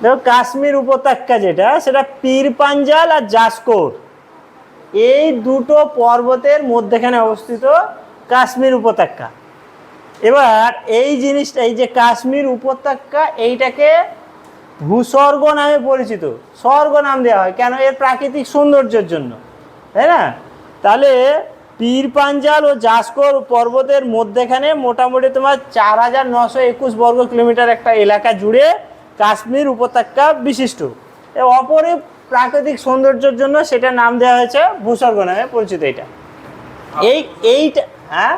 দেখো কাশ্মীর উপত্যকা যেটা, সেটা পীর পাঞ্জাল আর জাসকোর এই দুটো পর্বতের মধ্যেখানে অবস্থিত কাশ্মীর উপত্যকা। এবার এই জিনিসটা, এই যে কাশ্মীর উপত্যকা, এইটাকে ভূস্বর্গ নামে পরিচিত। স্বর্গ নাম দেওয়া হয় কেন? এর প্রাকৃতিক সৌন্দর্যের জন্য, তাই না? তাহলে পীর পাঞ্জাল ও জাসকোর পর্বতের মধ্যেখানে মোটামুটি তোমার 4921 বর্গ কিলোমিটার একটা এলাকা জুড়ে কাশ্মীর উপত্যকা বিশিষ্ট। অপরে প্রাকৃতিক সৌন্দর্যের জন্য সেটা নাম দেওয়া হয়েছে ভূস্বর্গ নামে পরিচিত। এটা এইটা হ্যাঁ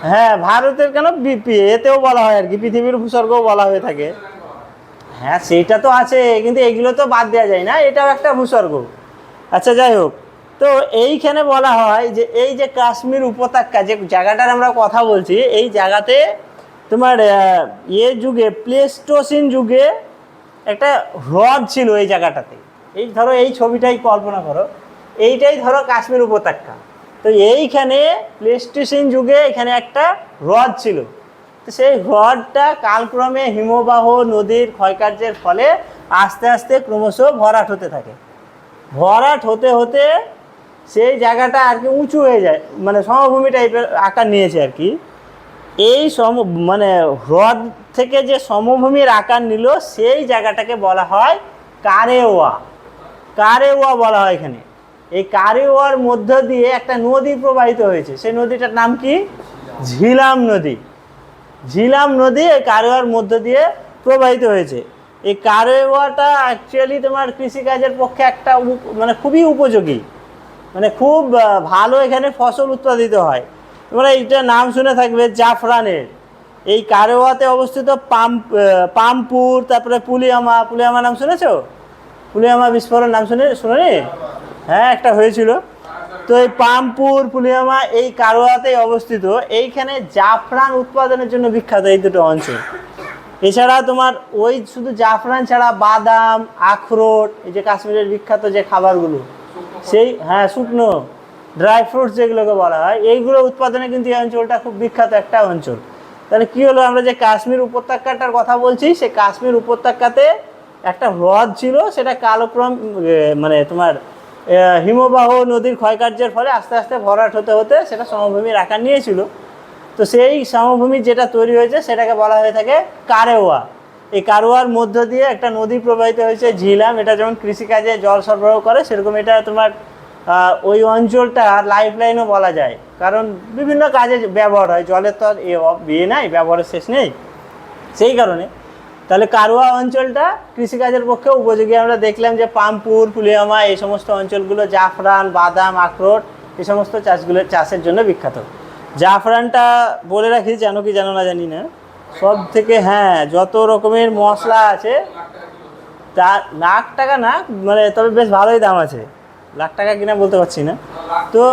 হ্যাঁ ভারতের কেন এতেও বলা হয় আর কি, পৃথিবীর ভূস্বর্গও বলা হয়ে থাকে। হ্যাঁ সেইটা তো আছে, কিন্তু এগুলো তো বাদ দেওয়া যায় না, এটাও একটা ভূস্বর্গ। আচ্ছা যাই হোক, তো এইখানে বলা হয় যে এই যে কাশ্মীর উপত্যকা যে জায়গাটার আমরা কথা বলছি, এই জায়গাতে তোমার যুগে প্লেস্টোসিন যুগে একটা হ্রদ ছিল এই জায়গাটাতে। এই ধরো এই ছবিটাই কল্পনা করো, এইটাই ধরো কাশ্মীর উপত্যকা। তো এইখানে প্লেস্টোসিন যুগে এখানে একটা হ্রদ ছিল। তো সেই হ্রদটা কালক্রমে হিমবাহ নদীর ক্ষয়কার্যের ফলে আস্তে আস্তে ক্রমশ ভরাট হতে থাকে। ভরাট হতে হতে সেই জায়গাটা আর কি উঁচু হয়ে যায়, মানে সমভূমি টাইপের আকার নিয়েছে আর কি। এই মানে হ্রদ থেকে যে সমভূমির আকার নিল, সেই জায়গাটাকে বলা হয় কারেওয়া। কারেওয়া বলা হয় এখানে। এই কারেওয়ার মধ্য দিয়ে একটা নদী প্রবাহিত হয়েছে, সেই নদীটার নাম কি? ঝিলাম নদী। ঝিলাম নদী এই কারেওয়ার মধ্য দিয়ে প্রবাহিত হয়েছে। এই কারেওয়াটা অ্যাকচুয়ালি তোমার কৃষিকাজের পক্ষে একটা মানে খুবই উপযোগী, মানে খুব ভালো এখানে ফসল উৎপাদিত হয়। তোমরা এইটা নাম শুনে থাকবে জাফরানের। এই কারেওয়াতে অবস্থিত পামপুর, তারপরে পুলিয়ামা। পুলিয়ামা নাম শুনেছো? পুলিয়ামা বিস্ফোরণ নাম শুনোনি? হ্যাঁ একটা হয়েছিল। তো এই পামপুর পুলিয়ামা এই কারেওয়াতেই অবস্থিত। এইখানে জাফরান উৎপাদনের জন্য বিখ্যাত এই দুটো অঞ্চল। এছাড়া তোমার ওই শুধু জাফরান ছাড়া বাদাম, আখরোট, এই যে কাশ্মীরের বিখ্যাত যে খাবারগুলো, সেই হ্যাঁ শুকনো ড্রাই ফ্রুটস যেগুলোকে বলা হয়, এইগুলো উৎপাদনে কিন্তু এই অঞ্চলটা খুব বিখ্যাত একটা অঞ্চল। তাহলে কী হলো, আমরা যে কাশ্মীর উপত্যকাটার কথা বলছি, সেই কাশ্মীর উপত্যকাতে একটা হ্রদ ছিল, সেটা কালক্রম মানে তোমার হিমবাহ নদীর ক্ষয়কার্যের ফলে আস্তে আস্তে ভরাট হতে হতে সেটা সমভূমির আকার নিয়েছিল। তো সেই সমভূমি যেটা তৈরি হয়েছে সেটাকে বলা হয়ে থাকে কারেওয়া। এই কারেওয়ার মধ্য দিয়ে একটা নদী প্রবাহিত হয়েছে ঝিলাম। এটা যেমন কৃষিকাজে জল সরবরাহ করে, সেরকম এটা তোমার ওই অঞ্চলটা লাইফ লাইনও বলা যায়, কারণ বিভিন্ন কাজে ব্যবহার হয়। জলের তো আর নাই, ব্যবহারের শেষ নেই, সেই কারণে। তাহলে কারওয়া অঞ্চলটা কৃষিকাজের পক্ষে উপযোগী। আমরা দেখলাম যে পামপুর, পুলিয়ামা এই সমস্ত অঞ্চলগুলো জাফরান, বাদাম, আখরোট এই সমস্ত চাষের জন্য বিখ্যাত। জাফরানটা বলে রাখি, জানো কি জানো না জানি না, সব থেকে হ্যাঁ যত রকমের মশলা আছে তা লাখ টাকা না, মানে তবে বেশ ভালোই দাম আছে। লাখ টাকা কিনা বলতে পারছি না। তো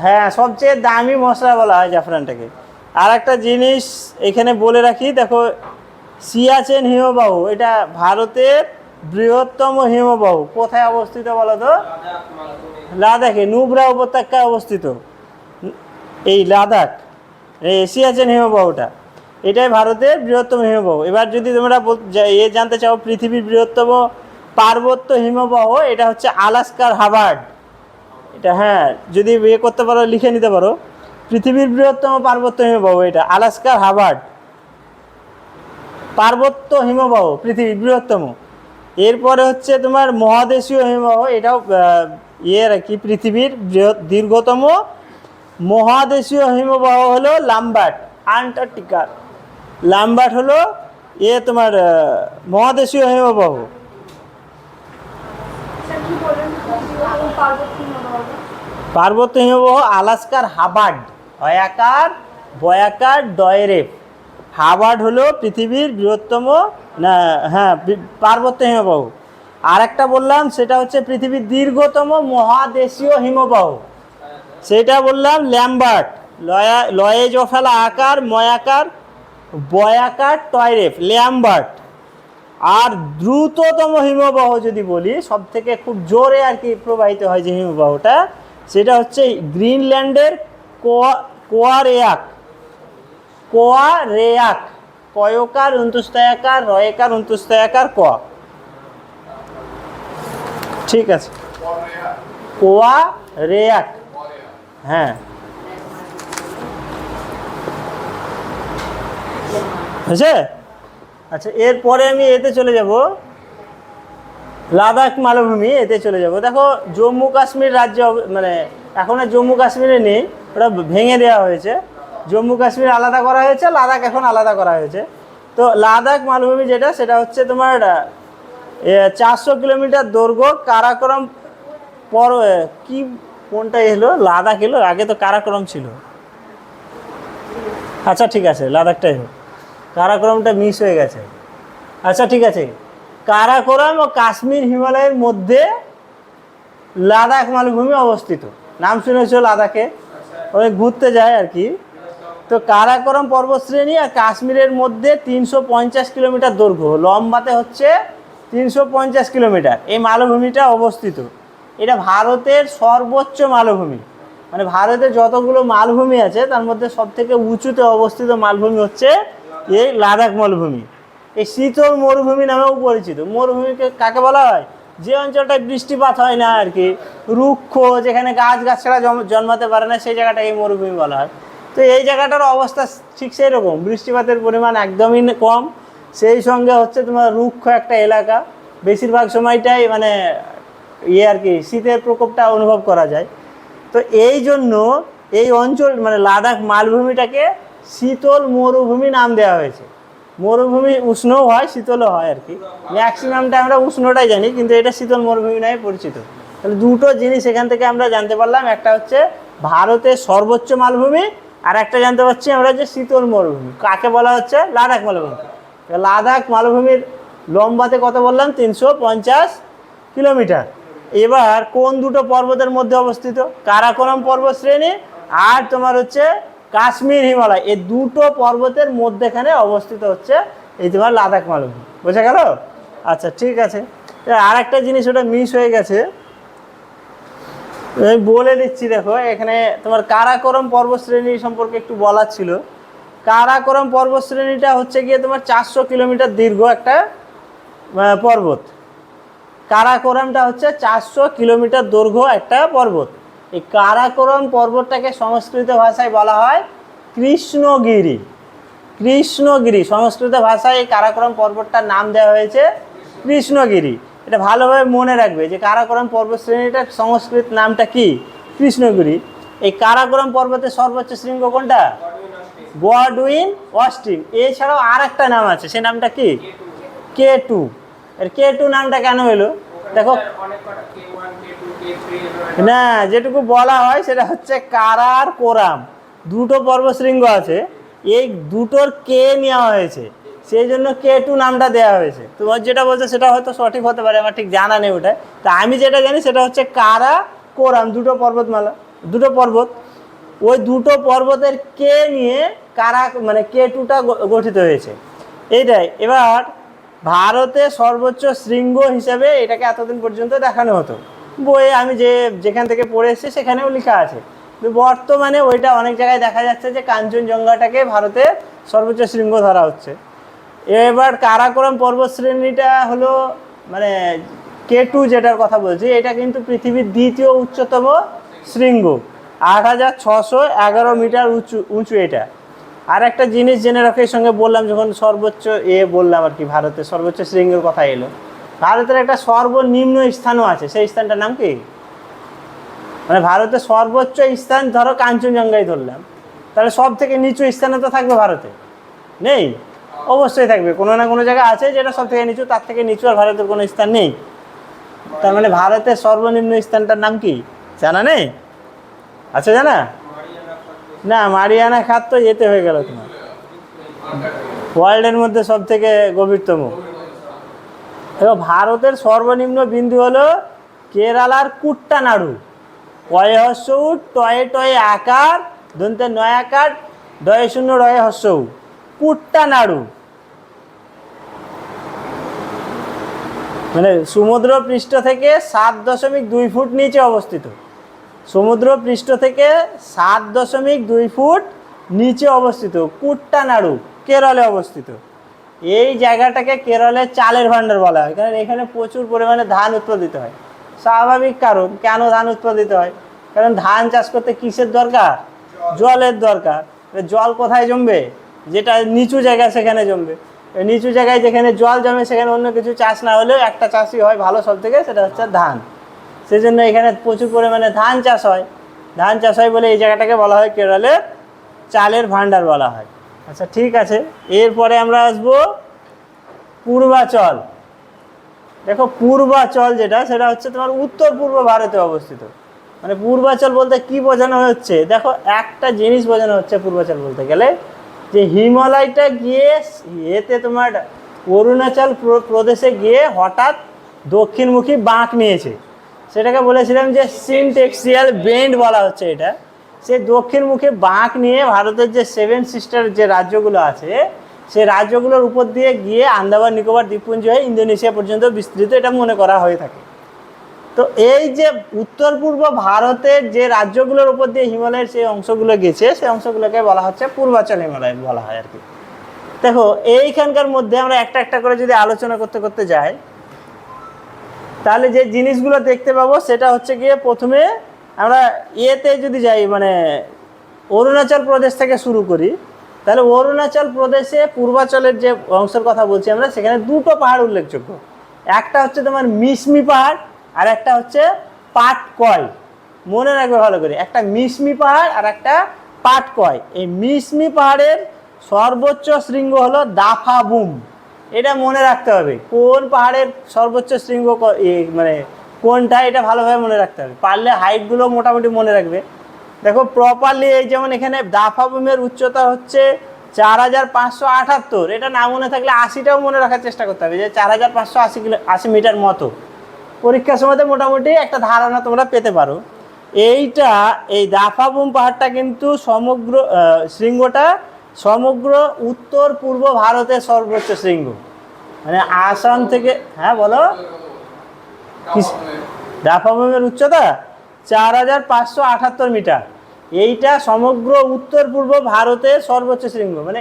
হ্যাঁ সবচেয়ে দামি মশলা বলা হয় জাফরানটাকে। আর একটা জিনিস এখানে বলে রাখি, দেখো সিয়াচেন হিমবাহ, এটা ভারতের বৃহত্তম হিমবাহ। কোথায় অবস্থিত বলো তো? লাদাখে নুব্রা উপত্যকায় অবস্থিত এই লাদাখ, এই সিয়াচেন হিমবাহটা, এটাই ভারতের বৃহত্তম হিমবাহ। এবার যদি তোমরা জানতে চাও পৃথিবীর বৃহত্তম পার্বত্য হিমবাহ, এটা হচ্ছে আলাস্কার হাবার্ড। এটা হ্যাঁ যদি করতে পারো, লিখে নিতে পারো, পৃথিবীর বৃহত্তম পার্বত্য হিমবাহ এটা আলাস্কার হাবার্ড। পার্বত্য হিমবাহ পৃথিবীর বৃহত্তম। এরপরে হচ্ছে তোমার মহাদেশীয় হিমবাহ, এটাও আর কি পৃথিবীর দীর্ঘতম মহাদেশীয় হিমবাহ হলো লাম্বার্ট, আন্টার্কটিকার। লাম্বার্ট হলো তোমার মহাদেশীয় হিমবাহ। পার্বত্য হিমবাহ আলাস্কার হাবার্ড, হয়াকার বয়াকার ডয়েরেফ। হাবার্ড হলো পৃথিবীর বৃহত্তম না হ্যাঁ পার্বত্য হিমবাহ। আর একটা বললাম সেটা হচ্ছে পৃথিবীর দীর্ঘতম মহাদেশীয় হিমবাহ, সেটা বললাম ল্যাম্বার্ট। লয়ে জফালা আকার ময়াকার বয়াকার টয়রেফ, ল্যাম্বার্ট। আর দ্রুততম হিমবাহ যদি বলি, সব থেকে খুব জোরে আর কি প্রবাহিত হয় যে হিমবাহটা, সেটা হচ্ছে গ্রিনল্যান্ডের কোয়ারেয়াক। কোয়ারেয়াক, কয়কার অন্তুস্তায়াকার রয়েকার অন্তুস্তায়াকার ক, ঠিক আছে, কোয়া রেয়াক, হ্যাঁ হয়েছে। আচ্ছা, এরপরে আমি এতে চলে যাব, লাদাখ মালভূমি, এতে চলে যাব। দেখো জম্মু কাশ্মীর রাজ্য মানে এখন আর জম্মু কাশ্মীরে নেই, ওটা ভেঙে দেওয়া হয়েছে। জম্মু কাশ্মীর আলাদা করা হয়েছে, লাদাখ এখন আলাদা করা হয়েছে। তো লাদাখ মালভূমি যেটা, সেটা হচ্ছে তোমার 400 কিলোমিটার দৈর্ঘ্য, কারাকোরাম পর কি কোনটা এলো, লাদাখ এলো, আগে তো কারাকোরাম ছিল। আচ্ছা ঠিক আছে, লাদাখটাই হোক, কারাকোরামটা মিস হয়ে গেছে। আচ্ছা ঠিক আছে, কারাকোরাম ও কাশ্মীর হিমালয়ের মধ্যে লাদাখ মালভূমি অবস্থিত। নাম শুনেছো লাদাখে, অনেক ঘুরতে যায় আর কি। তো কারাকোরাম পর্বতশ্রেণী আর কাশ্মীরের মধ্যে 350 কিলোমিটার দৈর্ঘ্য, লম্বাতে হচ্ছে 350 কিলোমিটার এই মালভূমিটা অবস্থিত। এটা ভারতের সর্বোচ্চ মালভূমি, মানে ভারতে যতগুলো মালভূমি আছে তার মধ্যে সবথেকে উঁচুতে অবস্থিত মালভূমি হচ্ছে এই লাদাখ মালভূমি। এই শীতল মরুভূমি নামেও পরিচিত। মরুভূমিকে কাকে বলা হয়? যে অঞ্চলটায় বৃষ্টিপাত হয় না আর কি, রুক্ষ, যেখানে গাছ গাছড়া জন্মাতে পারে না, সেই জায়গাটাকে মরুভূমি বলা হয়। তো এই জায়গাটার অবস্থা ঠিক সেই রকম, বৃষ্টিপাতের পরিমাণ একদমই কম, সেই সঙ্গে হচ্ছে তোমার রুক্ষ একটা এলাকা, বেশিরভাগ সময়টাই মানে আর কি শীতের প্রকোপটা অনুভব করা যায়। তো এই জন্য এই অঞ্চল মানে লাদাখ মালভূমিটাকে শীতল মরুভূমি নাম দেওয়া হয়েছে। মরুভূমি উষ্ণও হয়, শীতলও হয় আর কি, ম্যাক্সিমামটা আমরা উষ্ণটাই জানি, কিন্তু এটা শীতল মরুভূমি নামে পরিচিত। তাহলে দুটো জিনিস এখান থেকে আমরা জানতে পারলাম, একটা হচ্ছে ভারতের সর্বোচ্চ মালভূমি, আর একটা জানতে পারছি আমরা যে শীতল মরুভূমি কাকে বলা হচ্ছে, লাদাখ মালভূমি। লাদাখ মালভূমির লম্বাতে কত বললাম, 350 কিলোমিটার। এবার কোন দুটো পর্বতের মধ্যে অবস্থিত? কারাকোরাম পর্বত শ্রেণী আর তোমার হচ্ছে কাশ্মীর হিমালয়, এই দুটো পর্বতের মধ্যেখানে অবস্থিত হচ্ছে এই তোমার লাদাখ মালভূমি। বোঝা গেল? আচ্ছা ঠিক আছে, আর একটা জিনিস ওটা মিস হয়ে গেছে, আমি বলে দিচ্ছি। দেখো এখানে তোমার কারাকোরাম পর্বতশ্রেণী সম্পর্কে একটু বলার ছিল। কারাকোরাম পর্বতশ্রেণীটা হচ্ছে গিয়ে তোমার 400 কিলোমিটার দীর্ঘ একটা পর্বত। কারাকোরামটা হচ্ছে 400 কিলোমিটার দৈর্ঘ্য একটা পর্বত। এই কারাকোরাম পর্বতটাকে সংস্কৃত ভাষায় বলা হয় কৃষ্ণগিরি। কৃষ্ণগিরি সংস্কৃত ভাষায় এই কারাকোরাম পর্বতটার নাম দেওয়া হয়েছে কৃষ্ণগিরি। এটা ভালোভাবে মনে রাখবে যে কারাকোরাম পর্বত শ্রেণীটার সংস্কৃত নামটা কি, কৃষ্ণগিরি। এই কারাকোরাম পর্বতের সর্বোচ্চ শৃঙ্গ কোনটা? Godwin Austen. এছাড়াও আর একটা নাম আছে, সেই নামটা কি? K2। এর K2 নামটা কেন এলো? দেখো না, যেটুকু বলা হয় সেটা হচ্ছে কারার কোরাম, দুটো পর্বতশৃঙ্গ আছে, এই দুটোর কে নেওয়া হয়েছে, সেই জন্য K2 নামটা দেওয়া হয়েছে। তোমার যেটা বলছে সেটা হয়তো সঠিক হতে পারে, আমার ঠিক জানা নেই ওটা। তা আমি যেটা জানি সেটা হচ্ছে কারা কোরাম, দুটো পর্বতমালা, দুটো পর্বত, ওই দুটো পর্বতের কে নিয়ে কারা মানে K2টা গঠিত হয়েছে, এইটাই। এবার ভারতের সর্বোচ্চ শৃঙ্গ হিসেবে এটাকে এতদিন পর্যন্ত দেখানো হতো বইয়ে, আমি যেখান থেকে পড়ে এসেছি সেখানেও লেখা আছে। বর্তমানে ওইটা অনেক জায়গায় দেখা যাচ্ছে যে কাঞ্চনজঙ্ঘাটাকে ভারতের সর্বোচ্চ শৃঙ্গ ধরা হচ্ছে। এবার কারাকোরাম পর্বত শ্রেণীটা হলো মানে K2 যেটার কথা বলছি, এটা কিন্তু পৃথিবীর দ্বিতীয় উচ্চতম শৃঙ্গ, 8611 মিটার উঁচু এটা। আর একটা জিনিস জেনে রাখো, এর সঙ্গে বললাম যখন সর্বোচ্চ বললাম আর কি, ভারতের সর্বোচ্চ শৃঙ্গের কথা এলো, ভারতের একটা সর্বনিম্ন স্থানও আছে, সেই স্থানটার নাম কি? মানে ভারতের সর্বোচ্চ স্থান ধরো কাঞ্চনজঙ্ঘাই ধরলাম, তাহলে সব থেকে নিচু স্থানে তো থাকবে ভারতে? নেই, অবশ্যই থাকবে, কোনো না কোনো জায়গা আছে যেটা সব থেকে নিচু, তার থেকে নিচু আর ভারতের কোনো স্থান নেই। তার মানে ভারতের সর্বনিম্ন স্থানটার নাম কি জানা নেই? আচ্ছা জানা? না, মারিয়ানা খাত তো যেতে হয়ে গেল তোমার, ওয়ার্ল্ডের মধ্যে সব থেকে গভীরতম। এবার ভারতের সর্বনিম্ন বিন্দু হলো কেরালার কুট্টানাড়ু, কয়ে হস্য উ টয়ে টয়ে আকার দন্তে নয় আকার ডয়ে শূন্য রয়ে হস্য উ, কুট্টানাড়ু। মানে সমুদ্র পৃষ্ঠ থেকে 7.2 ফুট নিচে অবস্থিত, সমুদ্র পৃষ্ঠ থেকে 7.2 ফুট নিচে অবস্থিত কুট্টানাড়ু, কেরলে অবস্থিত। এই জায়গাটাকে কেরলের চালের ভাণ্ডার বলা হয়, কারণ এখানে প্রচুর পরিমাণে ধান উৎপাদিত হয়। স্বাভাবিক কারণ, কেন ধান উৎপাদিত হয়? কারণ ধান চাষ করতে কিসের দরকার? জলের দরকার। জল কোথায় জমবে? যেটা নিচু জায়গা সেখানে জমবে। নিচু জায়গায় যেখানে জল জমে সেখানে অন্য কিছু চাষ না হলেও একটা চাষই হয় ভালো সব থেকে, সেটা হচ্ছে ধান। সেজন্য এখানে প্রচুর পরিমাণে ধান চাষ হয়। ধান চাষ হয় বলে এই জায়গাটাকে বলা হয় কেরলের চালের ভাণ্ডার বলা হয়। আচ্ছা ঠিক আছে, এরপরে আমরা আসবো পূর্বাচল। দেখো পূর্বাচল যেটা, সেটা হচ্ছে তোমার উত্তর পূর্ব ভারতে অবস্থিত। মানে পূর্বাচল বলতে কি বোঝানো হচ্ছে? দেখো একটা জিনিস বোঝানো হচ্ছে পূর্বাচল বলতে গেলে, যে হিমালয়টা গিয়ে এতে তোমার অরুণাচল প্রদেশে গিয়ে হঠাৎ দক্ষিণমুখী বাঁক নিয়েছে। সেটাকে বলেছিলাম যে সিনটেক্সিয়াল বেন্ড বলা হচ্ছে এটা। সে দক্ষিণমুখী বাঁক নিয়ে ভারতের যে 7 সিস্টার যে রাজ্যগুলো আছে, সেই রাজ্যগুলোর উপর দিয়ে গিয়ে আন্দামান নিকোবর দ্বীপপুঞ্জ হয়ে ইন্দোনেশিয়া পর্যন্ত বিস্তৃত, এটা মনে করা হয়ে থাকে। তো এই যে উত্তর পূর্ব ভারতের যে রাজ্যগুলোর উপর দিয়ে হিমালয়ের সেই অংশগুলো গেছে, সেই অংশগুলোকে বলা হচ্ছে পূর্বাচল হিমালয় বলা হয় আর কি। দেখো এইখানকার মধ্যে আমরা একটা একটা করে যদি আলোচনা করতে করতে যাই, তাহলে যে জিনিসগুলো দেখতে পাবো সেটা হচ্ছে গিয়ে, প্রথমে আমরা এতে যদি যাই, মানে অরুণাচল প্রদেশ থেকে শুরু করি, তাহলে অরুণাচল প্রদেশে পূর্বাচলের যে অংশের কথা বলছি আমরা, সেখানে দুটো পাহাড় উল্লেখযোগ্য। একটা হচ্ছে তোমার মিশমি পাহাড়, আর একটা হচ্ছে পাটকয়। মনে রাখবে ভালো করে, একটা মিশমি পাহাড় আর একটা পাটকয়। এই মিশমি পাহাড়ের সর্বোচ্চ শৃঙ্গ হলো দাফাবুম। এটা মনে রাখতে হবে, কোন পাহাড়ের সর্বোচ্চ শৃঙ্গ মানে কোনটা, এটা ভালোভাবে মনে রাখতে হবে। পারলে হাইটগুলো মোটামুটি মনে রাখবে। দেখো প্রপারলি, এই যেমন এখানে দাফাবুমের উচ্চতা হচ্ছে 4578। এটা না মনে থাকলে 80টাও মনে রাখার চেষ্টা করতে হবে, যে 4580 মিটার মতো। পরীক্ষার সময় মোটামুটি একটা ধারণা তোমরা পেতে পারো। এইটা, এই দাফাবুম পাহাড়টা কিন্তু সমগ্র শৃঙ্গটা সমগ্র উত্তর পূর্ব ভারতের সর্বোচ্চ শৃঙ্গ। মানে আসাম থেকে, হ্যাঁ বলো, দাফাবুমের উচ্চতা 4578 মিটার। এইটা সমগ্র উত্তর পূর্ব ভারতের সর্বোচ্চ শৃঙ্গ। মানে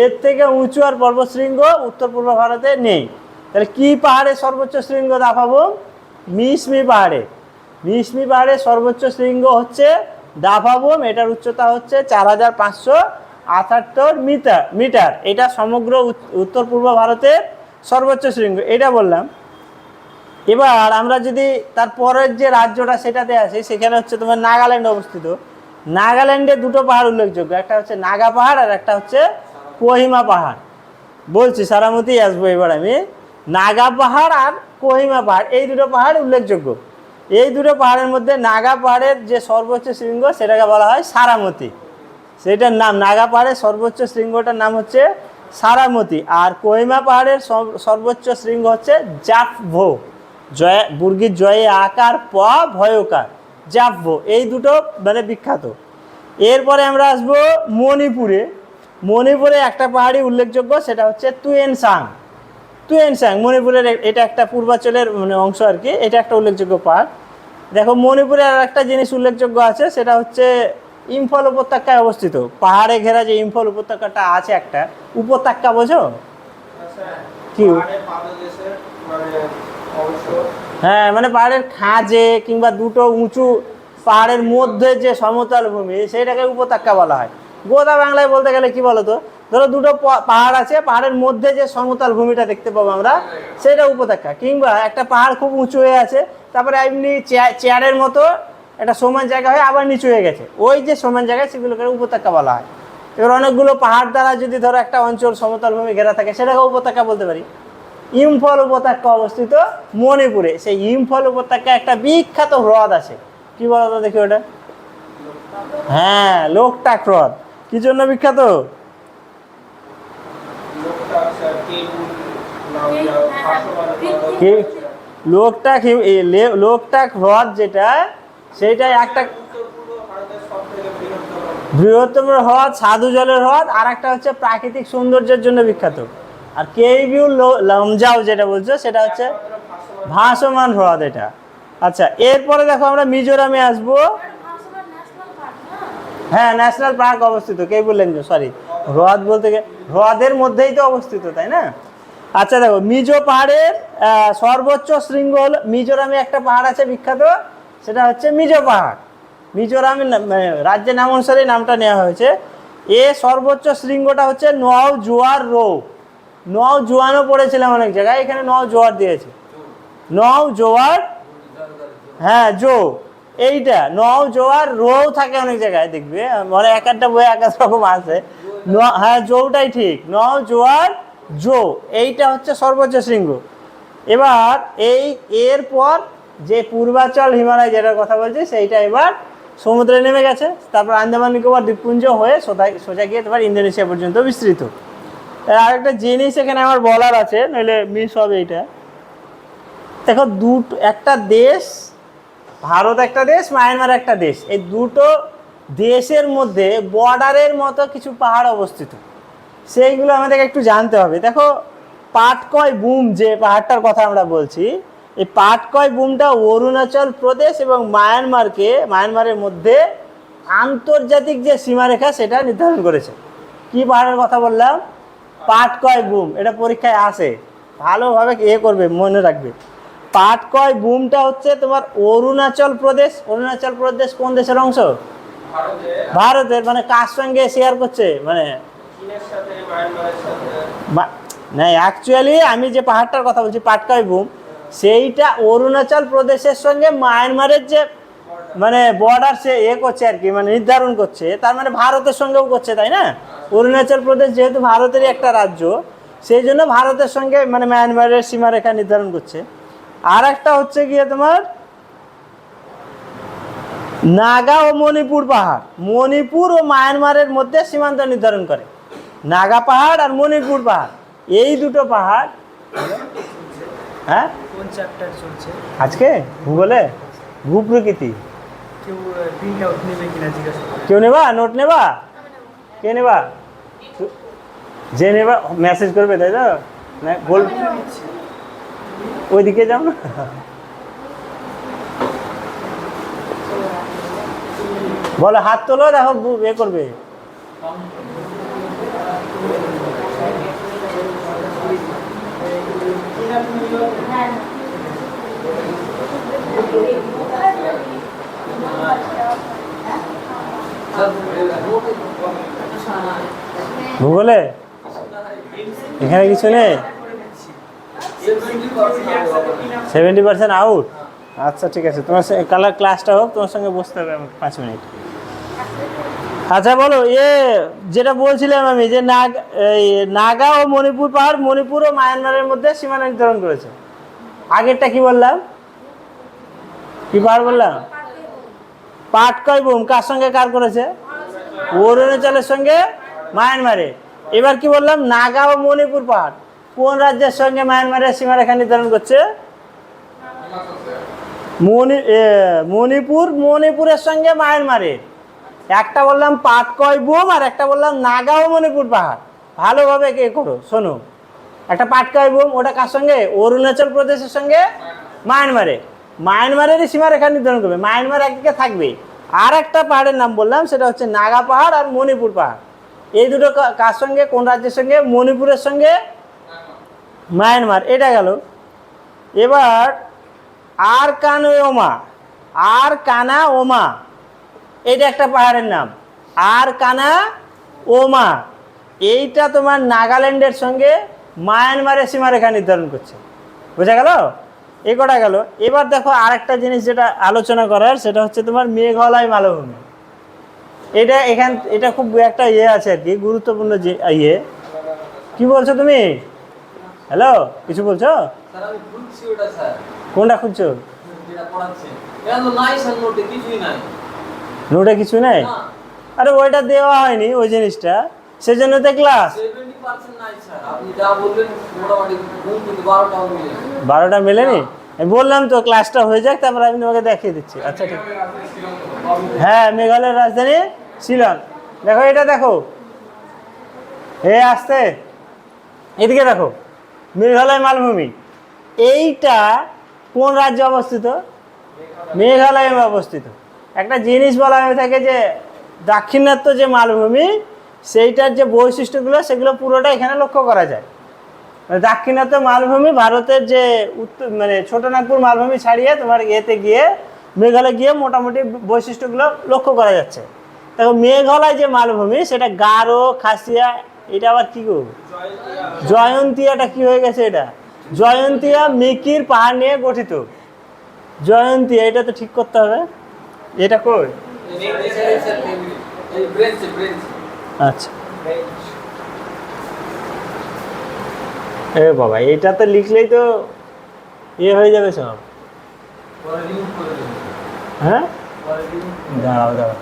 এর থেকে উঁচু আর পর্বতশৃঙ্গ উত্তর পূর্ব ভারতে নেই। তাহলে কি পাহাড়ের সর্বোচ্চ শৃঙ্গ দাফাবুম? মিশমি পাহাড়ে। মিশমি পাহাড়ের সর্বোচ্চ শৃঙ্গ হচ্ছে দাফাবুম। এটার উচ্চতা হচ্ছে 4578 মিটার। এটা সমগ্র উত্তর পূর্ব ভারতের সর্বোচ্চ শৃঙ্গ, এটা বললাম। এবার আমরা যদি তারপরের যে রাজ্যটা সেটাতে আসি, সেখানে হচ্ছে তোমার নাগাল্যান্ড অবস্থিত। নাগাল্যান্ডে দুটো পাহাড় উল্লেখযোগ্য, একটা হচ্ছে নাগা পাহাড় আর একটা হচ্ছে কোহিমা পাহাড়। বলছি সারামতি আসবো এবার আমি। নাগা পাহাড় আর কোহিমা পাহাড়, এই দুটো পাহাড় উল্লেখযোগ্য। এই দুটো পাহাড়ের মধ্যে নাগা পাহাড়ের যে সর্বোচ্চ শৃঙ্গ সেটাকে বলা হয় সারামতি। সেটার নাম, নাগা পাহাড়ের সর্বোচ্চ শৃঙ্গটার নাম হচ্ছে সারামতি। আর কোহিমা পাহাড়ের সর্বোচ্চ শৃঙ্গ হচ্ছে জাফভো। জয় বুর্গির জয়ে আকার প ভয়কার, জাফভো। এই দুটো মানে বিখ্যাত। এরপরে আমরা আসবো মণিপুরে। মণিপুরে একটা পাহাড়ি উল্লেখযোগ্য, সেটা হচ্ছে তুয়েনসাং। তুয়েনসাং মণিপুরের, এটা একটা পূর্বাঞ্চলের মানে অংশ আর কি। এটা একটা উল্লেখযোগ্য পাহাড়। দেখো মণিপুরে আর একটা জিনিস উল্লেখযোগ্য আছে, সেটা হচ্ছে ইম্ফল উপত্যকায় অবস্থিত। পাহাড়ে ঘেরা যে ইম্ফল উপত্যকাটা আছে, একটা উপত্যকা, বোঝো কি? হ্যাঁ, মানে পাহাড়ের খাঁজে কিংবা দুটো উঁচু পাহাড়ের মধ্যে যে সমতল ভূমি, সেটাকে উপত্যকা বলা হয়। গোদা বাংলায় বলতে গেলে কি বলতো, ধরো দুটো পাহাড় আছে, পাহাড়ের মধ্যে যে সমতল ভূমিটা দেখতে পাবো আমরা, সেটা উপত্যকা। কিংবা একটা পাহাড় খুব উঁচু হয়ে আছে, তারপরে এমনি চেয়ারের মতো একটা সমান জায়গা হয়ে আবার নিচু হয়ে গেছে, ওই যে সমান জায়গায়, সেগুলোকে উপত্যকা বলা হয়। এবার অনেকগুলো পাহাড় দ্বারা যদি ধরো একটা অঞ্চল সমতল ভূমি ঘেরা থাকে, সেটাকে উপত্যকা বলতে পারি। ইম্ফল উপত্যকা অবস্থিত মণিপুরে। সেই ইম্ফল উপত্যকায় একটা বিখ্যাত হ্রদ আছে, কি বলতো দেখি ওটা? হ্যাঁ, লোকটাক হ্রদ। কি জন্য বিখ্যাত? লোকটাক হ্রদ যেটা, সেটা একটা বৃহত্তম হ্রদ, সাধু জলের হ্রদ। আর একটা হচ্ছে প্রাকৃতিক সৌন্দর্যের জন্য বিখ্যাত। আর কেইবিউ লামজাও যেটা বলছো, সেটা হচ্ছে ভাসমান হ্রদ এটা। আচ্ছা, এরপরে দেখো আমরা মিজোরামে আসবো। হ্যাঁ, ন্যাশনাল পার্ক অবস্থিত কেইবুল লামজাও, সরি, হ্রদ বলতে গেলে হ্রদের মধ্যেই তো অবস্থিত, তাই না? আচ্ছা দেখো, মিজো পাহাড়ের সর্বোচ্চ শৃঙ্গ হলো, মিজোরামে একটা পাহাড় আছে বিখ্যাত, সেটা হচ্ছে মিজো পাহাড়। মিজোরামের রাজ্যের নাম অনুসারে নামটা নেওয়া হয়েছে। সর্বোচ্চ শৃঙ্গটা হচ্ছে নও জোয়ার রো। নও জোয়ানও পড়েছিলাম অনেক জায়গায়, এখানে নও জোয়ার দিয়েছে। নও জোয়ার, হ্যাঁ জো, এইটা নও জোয়ার রো থাকে অনেক জায়গায় দেখবে, মানে এক একটা বই এক এক রকম আছে। হ্যাঁ জোটাই ঠিক, নও জোয়ার জো, এইটা হচ্ছে সর্বোচ্চ শৃঙ্গ। এবার এরপর যে পূর্বাচল হিমালয় যেটার কথা বলছি, সেইটা এবার সমুদ্রে নেমে গেছে, তারপর আন্দামান নিকোবর দ্বীপপুঞ্জ হয়ে সোজা গিয়ে তোমার ইন্দোনেশিয়া পর্যন্ত বিস্তৃত। আরেকটা জিনিস এখানে আমার বলার আছে, নইলে মিস হবে এইটা। দেখো একটা দেশ, ভারত একটা দেশ, মায়ানমার একটা দেশ, এই দুটো দেশের মধ্যে বর্ডারের মতো কিছু পাহাড় অবস্থিত, সেইগুলো আমাদেরকে একটু জানতে হবে। দেখো পাটকয় বুম যে পাহাড়টার কথা আমরা বলছি, এই পাটকয় বুমটা অরুণাচল প্রদেশ এবং মায়ানমারের মধ্যে আন্তর্জাতিক যে সীমারেখা সেটা নির্ধারণ করেছে। কি পাহাড়ের কথা বললাম? পাটকয় বুম। এটা পরীক্ষায় আসে, ভালোভাবে করবে, মনে রাখবে। পাটকয় বুমটা হচ্ছে তোমার অরুণাচল প্রদেশ। অরুণাচল প্রদেশ কোন দেশের অংশ? ভারতের। মানে কার সঙ্গে শেয়ার করছে? মানে না, অ্যাকচুয়ালি আমি যে পাহাড়টার কথা বলছি পাটকয় বুম, সেইটা অরুণাচল প্রদেশের সঙ্গে মায়ানমারের যে মানে বর্ডার সে করছে আর কি, মানে নির্ধারণ করছে, তার মানে ভারতের সঙ্গেও করছে, তাই না? অরুণাচল প্রদেশ যেহেতু ভারতেরই একটা রাজ্য, সেই জন্য ভারতের সঙ্গে মানে মায়ানমারের সীমারেখা নির্ধারণ করছে। আর একটা হচ্ছে গিয়ে তোমার নাগা ও মণিপুর পাহাড়, মণিপুর ও মায়ানমারের মধ্যে সীমান্ত নির্ধারণ করে। নাগা পাহাড় আর মণিপুর পাহাড়, এই দুটো পাহাড়। হ্যাঁ কোন চ্যাপ্টার চলছে আজকে? ভূগোলে ভূপ্রকৃতি। কেউ নেবা? নোট নেবা? কে নেবা? যে নেবা মেসেজ করবে, তাই তো? না বল, ওইদিকে যাও না। বলো, হাত তোলো, দেখো করবে। ভূগোলে এখানে কিছু নেই, 70% আউট। আচ্ছা ঠিক আছে, তোমার কালার ক্লাসটা হোক, তোমার সঙ্গে বসতে হবে আমাকে 5 মিনিট। আচ্ছা বলো, যেটা বলছিলাম আমি, যে নাগা ও মণিপুর পাহাড় মণিপুর ও মায়ানমারের মধ্যে সীমানা নির্ধারণ করেছে। আগেরটা কি বললাম? কি পাহাড় বললাম? পাটকয় বুম। কার সঙ্গে কার করেছে? অরুণাচলের সঙ্গে মায়ানমারে। এবার কি বললাম? নাগা ও মণিপুর পাহাড় কোন রাজ্যের সঙ্গে মায়ানমারের সীমারেখা নির্ধারণ করছে? মণিপুরের সঙ্গে মায়ানমারের। একটা বললাম পাটকয় বুম, আর একটা বললাম নাগা ও মণিপুর পাহাড়। ভালোভাবে করো, শোনো। একটা পাটকয় বুম, ওটা কার সঙ্গে? অরুণাচল প্রদেশের সঙ্গে মায়ানমারেরই সীমারেখা নির্ধারণ করবে। মায়ানমার একদিকে থাকবে। আর একটা পাহাড়ের নাম বললাম, সেটা হচ্ছে নাগা পাহাড় আর মণিপুর পাহাড়। এই দুটো কার সঙ্গে, কোন রাজ্যের সঙ্গে? মণিপুরের সঙ্গে মায়ানমার। এটা গেল। এবার আরকানা ওমা, এটা একটা পাহাড়ের নাম। আরকানা ওমা, এইটা তোমার নাগাল্যান্ডের সঙ্গে মায়ানমারের সীমারেখা নির্ধারণ করছে। বোঝা গেল? এই কটা গেল। এবার দেখো আরেকটা জিনিস যেটা আলোচনা করার, সেটা হচ্ছে তোমার মেঘালয় মালভূমি। এটা খুব একটা আছে আর কি, গুরুত্বপূর্ণ যে কি বলছো তুমি? হ্যালো, কিছু বলছো? কোনটা খুঁজছো? নোটে কিছু নেই? আরে ওইটা দেওয়া হয়নি, ওই জিনিসটা, সেজন্য তো ক্লাস 12টা মেলেনি। আমি বললাম তো ক্লাসটা হয়ে যাক, তারপর আমি তোমাকে দেখিয়ে দিচ্ছি। আচ্ছা ঠিক। হ্যাঁ, মেঘালয়ের রাজধানী শিলং। দেখো এটা, দেখো আসতে এদিকে দেখো, মেঘালয় মালভূমি। এইটা কোন রাজ্যে অবস্থিত? মেঘালয়ে অবস্থিত। একটা জিনিস বলা হয়ে থাকে যে দাক্ষিণাত্য যে মালভূমি, সেইটার যে বৈশিষ্ট্যগুলো, সেগুলো পুরোটা এখানে লক্ষ্য করা যায়। দাক্ষিণাত্য মালভূমি ভারতের যে উত্তর মানে ছোটনাগপুর মালভূমি ছাড়িয়ে তোমার এতে গিয়ে মেঘালয় গিয়ে মোটামুটি বৈশিষ্ট্যগুলো লক্ষ্য করা যাচ্ছে। দেখো মেঘালয় যে মালভূমি সেটা গারো খাসিয়া, এটা আবার কি গো জয়ন্তিয়াটা কি হয়ে গেছে, এটা জয়ন্তিয়া মিকির পাহাড় নিয়ে গঠিত। জয়ন্তিয়া এটা তো ঠিক করতে হবে, এটা কই আচ্ছা এ বাবা এটা তো লিখলেই তো হয়ে যাবে সব। হ্যাঁ দাঁড়াও দাঁড়াও,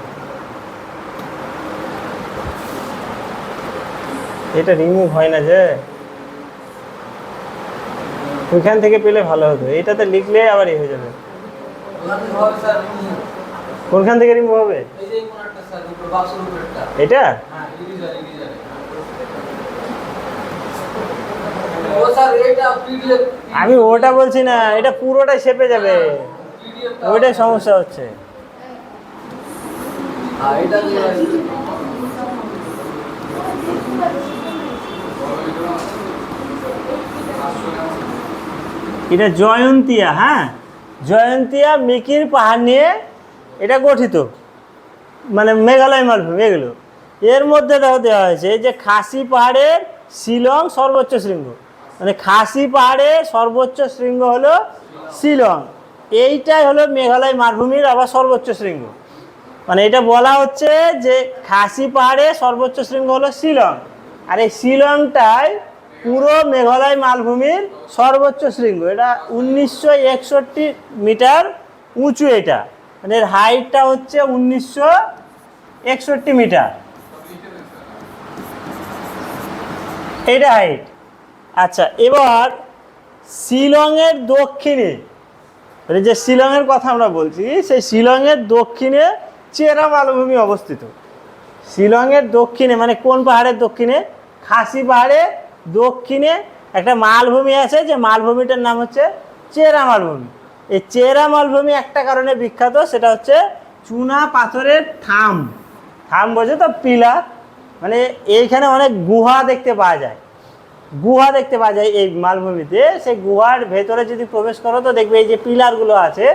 এটা রিমুভ হয় না যে, ওইখান থেকে পেলে ভালো হতো। এটাতে লিখলে আবার হয়ে যাবে। কোনখান থেকে রিমুভ হবে? এটা আমি ওটা বলছি না, এটা পুরোটাই শেপে যাবে, ওইটাই সমস্যা হচ্ছে। এটা জয়ন্তিয়া, হ্যাঁ জয়ন্তিয়া মিকির পাহাড় নিয়ে এটা গঠিত, মানে মেঘালয় মালভূমি এগুলো। এর মধ্যে দেখো দেওয়া হয়েছে যে খাসি পাহাড়ের শিলং সর্বোচ্চ শৃঙ্গ, মানে খাসি পাহাড়ের সর্বোচ্চ শৃঙ্গ হলো শিলং, এইটাই হলো মেঘালয় মালভূমির আবার সর্বোচ্চ শৃঙ্গ। মানে এটা বলা হচ্ছে যে খাসি পাহাড়ের সর্বোচ্চ শৃঙ্গ হলো শিলং, আর এই শিলংটাই পুরো মেঘালয় মালভূমির সর্বোচ্চ শৃঙ্গ। এটা 1961 মিটার উঁচু, এটা মানে এর হাইটটা হচ্ছে 1961 মিটার, এইটা হাইট। আচ্ছা এবার শিলংয়ের দক্ষিণে, যে শিলংয়ের কথা আমরা বলছি সেই শিলংয়ের দক্ষিণে চেরা মালভূমি অবস্থিত। শিলংয়ের দক্ষিণে মানে কোন পাহাড়ের দক্ষিণে? খাসি পাহাড়ের দক্ষিণে একটা মালভূমি আছে, যে মালভূমিটার নাম হচ্ছে চেরা মালভূমি। এই চেরা মালভূমি একটা কারণে বিখ্যাত, সেটা হচ্ছে চুনা পাথরের থাম। থাম বোঝো তো, পিলার, মানে এইখানে অনেক গুহা দেখতে পাওয়া যায়, গুহা দেখতে পাওয়া যায় এই মালভূমিতে। সেই গুহার ভেতরে যদি প্রবেশ করো তো দেখবে এই যে পিলারগুলো আছে,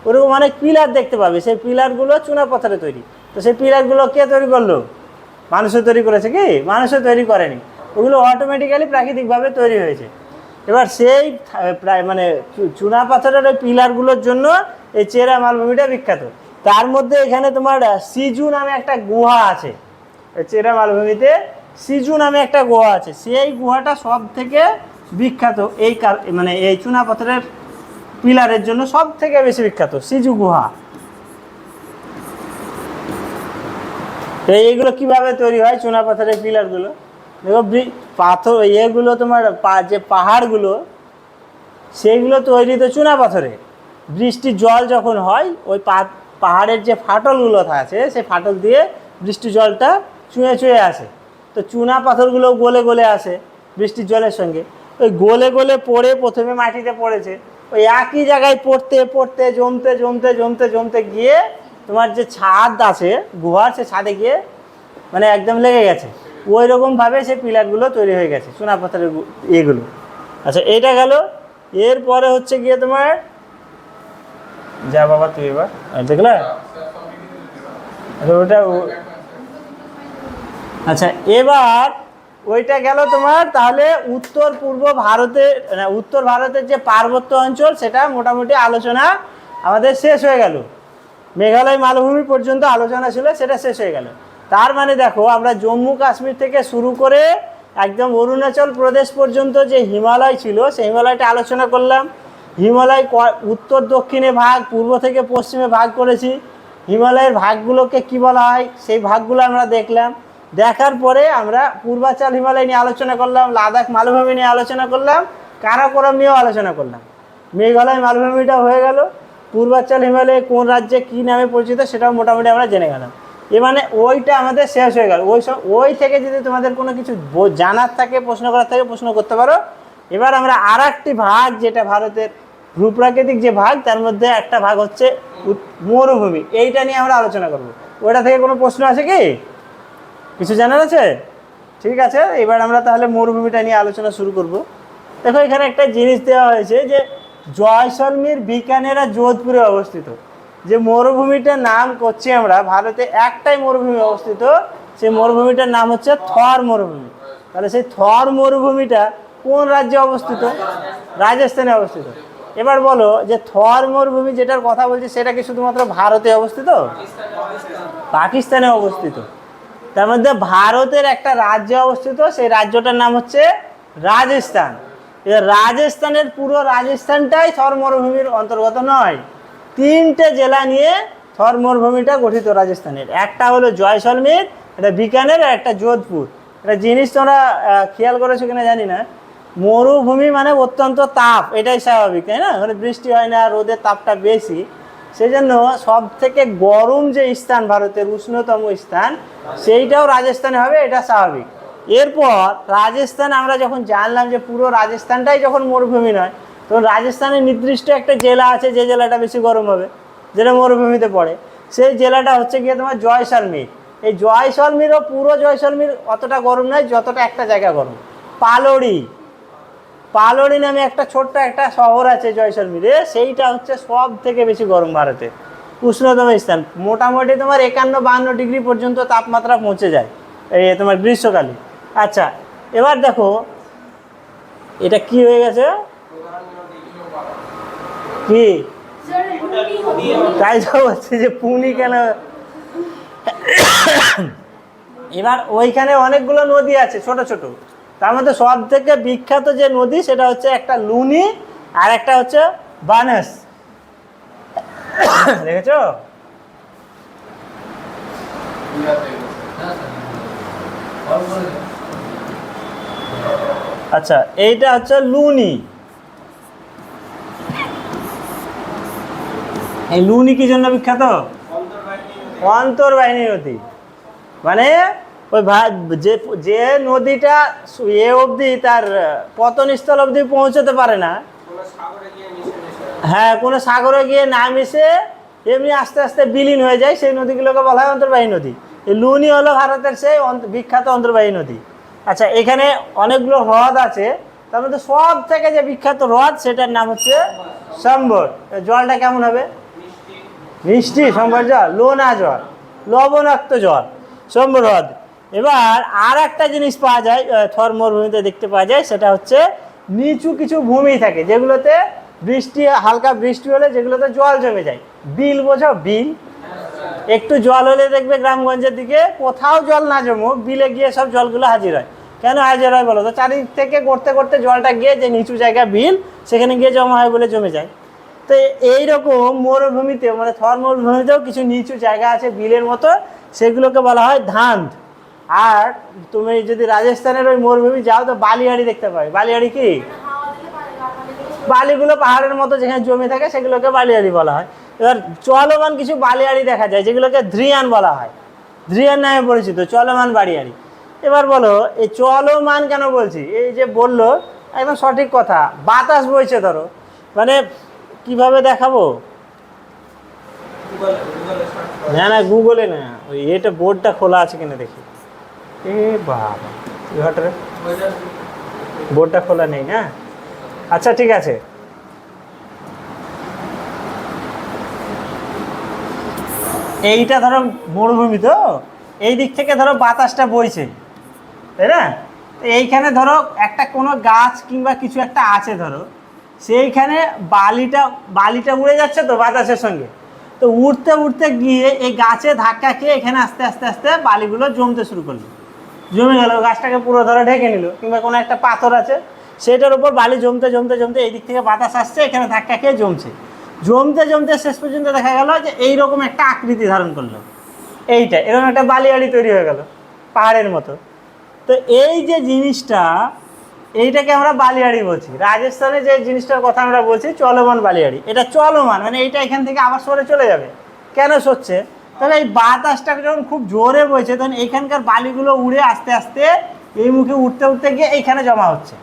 ওরকম অনেক পিলার দেখতে পাবে। সেই পিলারগুলো চুনা পাথরে তৈরি। তো সেই পিলারগুলো কে তৈরি করলো? মানুষে তৈরি করেছে কি? মানুষে তৈরি করেনি, ওগুলো অটোমেটিক্যালি প্রাকৃতিকভাবে তৈরি হয়েছে। এবার সেই প্রায় মানে চুনা পাথরের ওই পিলারগুলোর জন্য এই চেরা মালভূমিটা বিখ্যাত। তার মধ্যে এখানে তোমার সিজু নামে একটা গুহা আছে, চেরা মালভূমিতে সিজু নামে একটা গুহা আছে। সেই গুহাটা সব থেকে বিখ্যাত, এই মানে এই চুনা পাথরের পিলারের জন্য সব থেকে বেশি বিখ্যাত সিজু গুহা। এইগুলো কিভাবে তৈরি হয় চুনা পাথরের পিলারগুলো? দেখো পাথর এগুলো তোমার যে পাহাড়গুলো সেইগুলো তৈরি তো চুনা পাথরে। বৃষ্টির জল যখন হয় ওই পাহাড়ের যে ফাটলগুলো আছে সেই ফাটল দিয়ে বৃষ্টির জলটা চুঁয়ে চুঁয়ে আসে, তো চুনা পাথরগুলো গলে গলে আসে বৃষ্টির জলের সঙ্গে। ওই গলে গলে পড়ে প্রথমে মাটিতে পড়েছে, ওই একই জায়গায় পড়তে পড়তে জমতে জমতে জমতে জমতে গিয়ে তোমার যে ছাদ আছে গুহার, সে ছাদে গিয়ে মানে একদম লেগে গেছে। ওই রকমভাবে সেই পিলারগুলো তৈরি হয়ে গেছে চুনা পাথরের এগুলো। আচ্ছা এইটা গেল। এরপরে হচ্ছে গিয়ে তোমার যা বাবা তুই এবার দেখলে ওটা। আচ্ছা এবার ওইটা গেল তোমার। তাহলে উত্তর পূর্ব ভারতের উত্তর ভারতের যে পার্বত্য অঞ্চল সেটা মোটামুটি আলোচনা আমাদের শেষ হয়ে গেল। মেঘালয় মালভূমি পর্যন্ত আলোচনা ছিল, সেটা শেষ হয়ে গেল। তার মানে দেখো আমরা জম্মু কাশ্মীর থেকে শুরু করে একদম অরুণাচল প্রদেশ পর্যন্ত যে হিমালয় ছিল সেই হিমালয়টা আলোচনা করলাম। হিমালয় উত্তর দক্ষিণে ভাগ, পূর্ব থেকে পশ্চিমে ভাগ করেছি। হিমালয়ের ভাগগুলোকে কি বলা হয় সেই ভাগগুলো আমরা দেখলাম। দেখার পরে আমরা পূর্বাঞ্চল হিমালয় নিয়ে আলোচনা করলাম, লাদাখ মালভূমি নিয়ে আলোচনা করলাম, কারাকোরাম নিয়েও আলোচনা করলাম। মেঘালয় মালভূমিটা হয়ে গেল। পূর্বাঞ্চল হিমালয় কোন রাজ্যে কী নামে পরিচিত সেটাও মোটামুটি আমরা জেনে গেলাম। এ মানে ওইটা আমাদের শেষ হয়ে গেল। ওই থেকে যদি তোমাদের কোনো কিছু জানার থাকে, প্রশ্ন করার থাকে, প্রশ্ন করতে পারো। এবার আমরা আর একটি ভাগ, যেটা ভারতের ভূপ্রাকৃতিক যে ভাগ, তার মধ্যে একটা ভাগ হচ্ছে মরুভূমি, এইটা নিয়ে আমরা আলোচনা করব। ওইটা থেকে কোনো প্রশ্ন আছে কি? কিছু জানার আছে? ঠিক আছে, এবার আমরা তাহলে মরুভূমিটা নিয়ে আলোচনা শুরু করব। দেখো এখানে একটা জিনিস দেওয়া হয়েছে যে জয়সলমীর, বিকানের আর যোধপুরে অবস্থিত। যে মরুভূমিটার নাম করছি আমরা, ভারতে একটাই মরুভূমি অবস্থিত, সেই মরুভূমিটার নাম হচ্ছে থর মরুভূমি। তাহলে সেই থর মরুভূমিটা কোন রাজ্যে অবস্থিত? রাজস্থানে অবস্থিত। এবার বলো যে থর মরুভূমি যেটার কথা বলছি সেটা কি শুধুমাত্র ভারতে অবস্থিত? পাকিস্তানে অবস্থিত। তার মধ্যে ভারতের একটা রাজ্য অবস্থিত, সেই রাজ্যটার নাম হচ্ছে রাজস্থান। রাজস্থানের পুরো রাজস্থানটাই থর মরুভূমির অন্তর্গত নয়, 3টে জেলা নিয়ে থর মরুভূমিটা গঠিত রাজস্থানের। একটা হলো জয়সলমীর, একটা বিকানের, আর একটা যোধপুর। একটা জিনিস তোমরা খেয়াল করেছো কিনা জানি না, মরুভূমি মানে অত্যন্ত তাপ, এটাই স্বাভাবিক, তাই না? মানে বৃষ্টি হয় না, রোদের তাপটা বেশি, সেই জন্য সব থেকে গরম যে স্থান ভারতের উষ্ণতম স্থান সেইটাও রাজস্থানে হবে, এটা স্বাভাবিক। এরপর রাজস্থান আমরা যখন জানলাম যে পুরো রাজস্থানটাই যখন মরুভূমি নয়, তখন রাজস্থানের নির্দিষ্ট একটা জেলা আছে যে জেলাটা বেশি গরম হবে, যেটা মরুভূমিতে পড়ে, সেই জেলাটা হচ্ছে গিয়ে তোমার জয়সলমীর। এই জয়সলমীরও পুরো জয়সলমীর অতটা গরম নয় যতটা একটা জায়গা গরম, পালোড়ি। পালোড়ি নামে একটা ছোট্ট একটা শহর আছে জয়সলমীরে, সেইটা হচ্ছে সব থেকে বেশি গরম ভারতে উষ্ণতম স্থান। মোটামুটি তোমার 51-52 ডিগ্রি পর্যন্ত তাপমাত্রা পৌঁছে যায় এই তোমার গ্রীষ্মকালে। আচ্ছা, এবার দেখো এটা কি হয়ে গেছে, কি তাই তো বলছে যে পুনি কেন। এবার ওইখানে অনেকগুলো নদী আছে ছোট ছোট, তার মধ্যে সব থেকে বিখ্যাত যে নদী সেটা হচ্ছে একটা লুনি আর একটা হচ্ছে বানস। দেখেছো? আচ্ছা, এইটা হচ্ছে লুনি। এই লুনি কি জন্য বিখ্যাত? অন্তর্বাহিনী নদী। মানে ওই যে নদীটা এ অবধি তার পতনস্থল অবধি পৌঁছতে পারে না, হ্যাঁ, কোনো সাগরে গিয়ে না মিশে এমনি আস্তে আস্তে বিলীন হয়ে যায়, সেই নদীগুলোকে বলা হয় অন্তর্বাহী নদী। এই লুনি হলো ভারতের সেই বিখ্যাত অন্তর্বাহী নদী। আচ্ছা, এখানে অনেকগুলো হ্রদ আছে, তার মধ্যে সব থেকে যে বিখ্যাত হ্রদ সেটার নাম হচ্ছে সম্বর। জলটা কেমন হবে? মিষ্টি। সম্বর জল লোনা জল, লবণাক্ত জল, সম্বর হ্রদ। এবার আর একটা জিনিস পাওয়া যায় থর মরুভূমিতে দেখতে পাওয়া যায়, সেটা হচ্ছে নিচু কিছু ভূমি থাকে যেগুলোতে বৃষ্টি, হালকা বৃষ্টি হলে যেগুলোতে জল জমে যায়। বিল বোঝো? বিল। একটু জল হলে দেখবে গ্রামগঞ্জের দিকে কোথাও জল না জমুক, বিলে গিয়ে সব জলগুলো হাজির হয়। কেন হাজির হয় বলো তো? চারিদিক থেকে করতে করতে জলটা গিয়ে যে নিচু জায়গা বিল, সেখানে গিয়ে জমা হয় বলে জমে যায়। তো এইরকম মরুভূমিতে, মানে থর মরুভূমিতেও কিছু নিচু জায়গা আছে বিলের মতো, সেগুলোকে বলা হয় ধান্দ। আর তুমি যদি রাজস্থানের ওই মরুভূমি যাও তো বালিয়াড়ি দেখতে পাবে। বালিয়াড়ি কি? বালিগুলো পাহাড়ের মতো যেখানে জমে থাকে সেগুলোকে বালিয়াড়ি বলা হয়। এবার চলমান কিছু বালিয়াড়ি দেখা যায় যেগুলোকে ধ্রিয়ান বলা হয়, ধ্রিয়ান নামে পরিচিত, চলমান বালিয়াড়ি। এবার বলো এই চলমান কেন বলছি? এই যে বললো একদম সঠিক কথা, বাতাস বইছে ধরো, মানে কিভাবে দেখাবো? না না, গুগলে না, ওই এটা বোর্ডটা খোলা আছে কিনা দেখি। এ বাবা, বোর্ডটা খোলা নেই না? আচ্ছা ঠিক আছে, এইটা ধরো মরুভূমি, তো এই দিক থেকে ধরো বাতাসটা বইছে, তাই না? এইখানে ধরো একটা কোনো গাছ কিংবা কিছু একটা আছে ধরো, সেইখানে বালিটা উড়ে যাচ্ছে তো বাতাসের সঙ্গে, তো উঠতে উঠতে গিয়ে এই গাছে ধাক্কা খেয়ে এখানে আস্তে আস্তে আস্তে বালিগুলো জমতে শুরু করলো, জমে গেল, গাছটাকে পুরো ধরো ঢেকে নিল। কিংবা কোনো একটা পাথর আছে, সেটার উপর বালি জমতে জমতে জমতে এই দিক থেকে বাতাস আসছে, এখানে ধাক্কা খেয়ে জমছে, জমতে জমতে শেষ পর্যন্ত দেখা গেল যে এইরকম একটা আকৃতি ধারণ করলো, এইটা এরকম একটা বালিয়াড়ি তৈরি হয়ে গেল পাহাড়ের মতো। তো এই যে জিনিসটা, এইটাকে আমরা বালিয়াড়ি বলছি। রাজস্থানে যে জিনিসটার কথা আমরা বলছি চলমান বালিয়াড়ি, এটা চলমান, মানে এইটা এখান থেকে আবার সরে চলে যাবে। কেন সরছে? তাহলে এই বাতাসটা যখন খুব জোরে বইছে তখন এইখানকার বালিগুলো উড়ে আস্তে আস্তে এই মুখে উঠতে উঠতে গিয়ে এইখানে জমা হচ্ছে।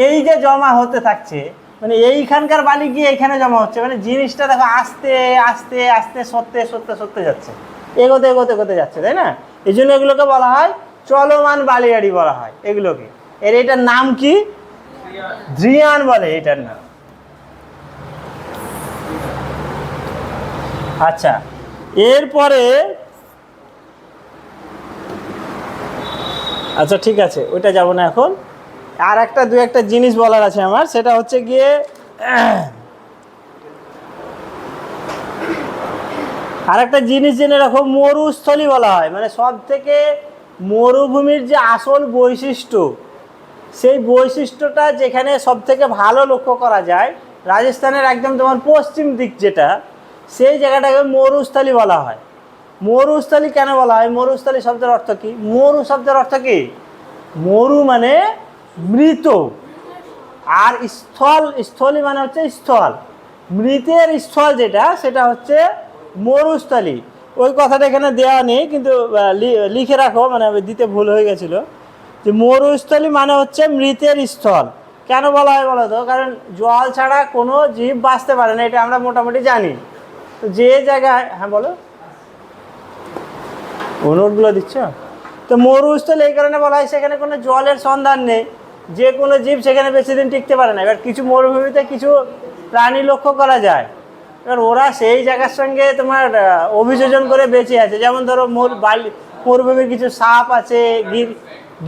এই যে জমা হতে থাকছে, মানে এইখানকার বালি গিয়ে এখানে জমা হচ্ছে, মানে জিনিসটা দেখো আস্তে আস্তে আস্তে সরতে সরতে সরতে যাচ্ছে, এগোতে এগোতে এগোতে যাচ্ছে, তাই না? এই জন্য এগুলোকে বলা হয় চলমান বালিয়াড়ি বলা হয় এগুলোকে। এটার নাম কি? ধ্রিয়ান বলে এটার নাম। আচ্ছা, এরপরে আচ্ছা ঠিক আছে, ওইটা যাব না এখন। আর একটা দু একটা জিনিস বলার আছে আমার, সেটা হচ্ছে গিয়ে আর একটা জিনিস জেনে রাখো, মরুস্থলী বলা হয়, মানে সব থেকে মরুভূমির যে আসল বৈশিষ্ট্য, সেই বৈশিষ্ট্যটা যেখানে সব থেকে ভালো লক্ষ্য করা যায়, রাজস্থানের একদম তোমার পশ্চিম দিক যেটা, সেই জায়গাটাকে মরুস্থলী বলা হয়। মরুস্থলী কেন বলা হয়? মরুস্থলী শব্দের অর্থ কি? মরু শব্দের অর্থ কি? মরু মানে মৃত, আর স্থল, স্থলী মানে হচ্ছে স্থল, মৃতের স্থল যেটা, সেটা হচ্ছে মরুস্থলী। ওই কথাটা এখানে দেওয়া নেই, কিন্তু লিখে রাখো, মানে দিতে ভুল হয়ে গেছিলো, যে মরুস্থলী মানে হচ্ছে মৃতের স্থল। কেন বলা হয় বলো তো? কারণ জল ছাড়া কোনো জীব বাঁচতে পারে না, এটা আমরা মোটামুটি জানি। তো যে জায়গায়, হ্যাঁ বলো, ও নোটগুলো দিচ্ছ। তো মরুস্থল এই কারণে বলা হয়, সেখানে কোনো জলের সন্ধান নেই, যে কোনো জীব সেখানে বেশি দিন টিকতে পারে না। এবার কিছু মরুভূমিতে কিছু প্রাণী লক্ষ্য করা যায়, এবার ওরা সেই জায়গার সঙ্গে তোমার অভিযোজন করে বেঁচে আছে। যেমন ধরো মরুভূমির কিছু সাপ আছে,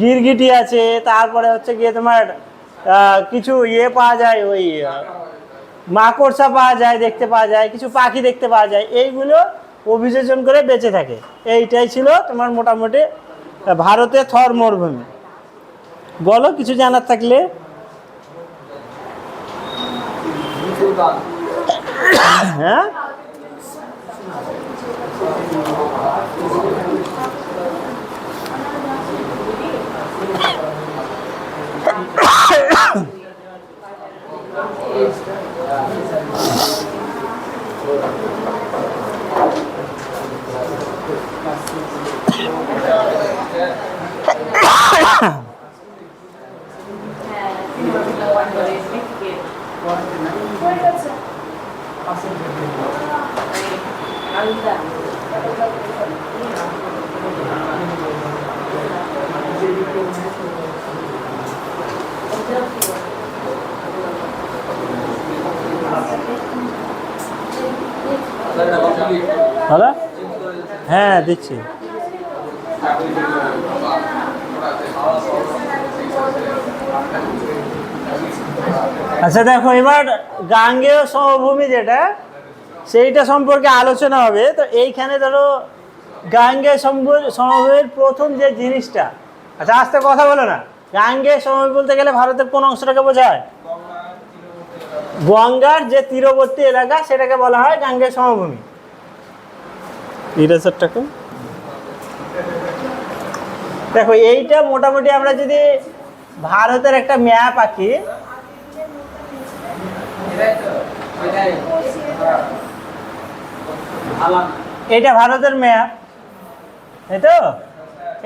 গিরগিটি আছে, তারপরে হচ্ছে গিয়ে তোমার কিছু পাওয়া যায়, ওই মাকড়সা পাওয়া যায়, দেখতে পাওয়া যায়, কিছু পাখি দেখতে পাওয়া যায়, এইগুলো অভিযোজন করে বেঁচে থাকে। এইটাই ছিল তোমার মোটামুটি ভারতের থর মরুভূমি। বলো কিছু জানার থাকলে। হ্যাঁ, হ্যালো, হ্যাঁ দিচ্ছি। আচ্ছা দেখো, এবার গাঙ্গেয় সমভূমি যেটা, সেইটা সম্পর্কে আলোচনা হবে। তো এইখানে ধরো গাঙ্গেয় সমভূমির প্রথম যে জিনিসটা, আচ্ছা আস্তে কথা বলো না, গাঙ্গেয় সমভূমি বলতে গেলে ভারতের কোন অংশটাকে বোঝায়? গঙ্গার যে তীরবর্তী এলাকা, সেটাকে বলা হয় গাঙ্গেয় সমভূমি। দেখো এইটা মোটামুটি আমরা যদি ভারতের একটা ম্যাপ আঁকি, এটা ভারতের ম্যাপ, তাই তো?